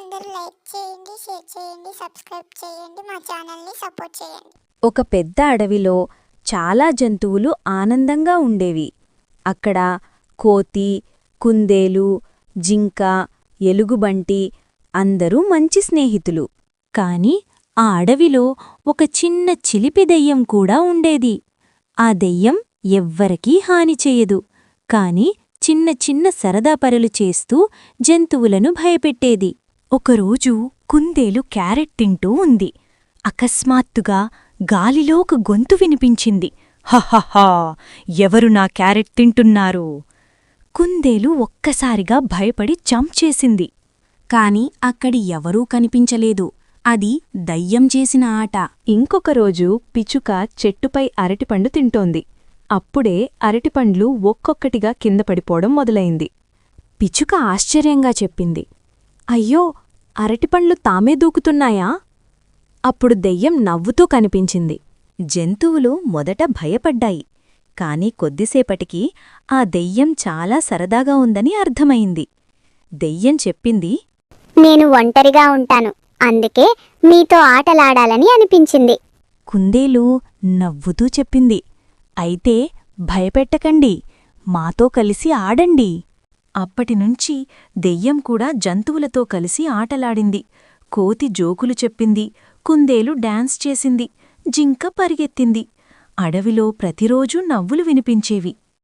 అందరూ లైక్ చేయండి, షేర్ చేయండి, సబ్స్క్రైబ్ చేయండి, మా ఛానల్ని సపోర్ట్ చేయండి. ఒక పెద్ద అడవిలో చాలా జంతువులు ఆనందంగా ఉండేవి. అక్కడ కోతి, కుందేలు, జింక, ఎలుగుబంటి అందరూ మంచి స్నేహితులు. కాని ఆ అడవిలో ఒక చిన్న చిలిపి దెయ్యం కూడా ఉండేది. ఆ దెయ్యం ఎవ్వరికీ హాని చెయ్యదు, కాని చిన్న చిన్న సరదా పనులు చేస్తూ జంతువులను భయపెట్టేది. ఒకరోజు కుందేలు క్యారెట్ తింటూ ఉంది. అకస్మాత్తుగా గాలిలో ఒక గొంతు వినిపించింది. హహహా! ఎవరు నా క్యారెట్ తింటున్నారు? కుందేలు ఒక్కసారిగా భయపడి జంప్ చేసింది. కాని అక్కడి ఎవరూ కనిపించలేదు. అది దయ్యం చేసిన ఆట. ఇంకొకరోజు పిచుక చెట్టుపై అరటిపండు తింటోంది. అప్పుడే అరటిపండ్లు ఒక్కొక్కటిగా కింద పడిపోవడం మొదలైంది. పిచుక ఆశ్చర్యంగా చెప్పింది, అయ్యో, అరటిపండ్లు తామే దూకుతున్నాయా? అప్పుడు దెయ్యం నవ్వుతూ కనిపించింది. జంతువులు మొదట భయపడ్డాయి, కాని కొద్దిసేపటికి ఆ దెయ్యం చాలా సరదాగా ఉందని అర్థమైంది. దెయ్యం చెప్పింది, నేను ఒంటరిగా ఉంటాను, అందుకే మీతో ఆటలాడాలని అనిపించింది. కుందేలు నవ్వుతూ చెప్పింది, అయితే భయపెట్టకండి, మాతో కలిసి ఆడండి. అప్పటినుంచి దెయ్యం కూడా జంతువులతో కలిసి ఆటలాడింది. కోతి జోకులు చెప్పింది, కుందేలు డాన్స్ చేసింది, జింక పరిగెత్తింది. అడవిలో ప్రతిరోజూ నవ్వులు వినిపించేవి.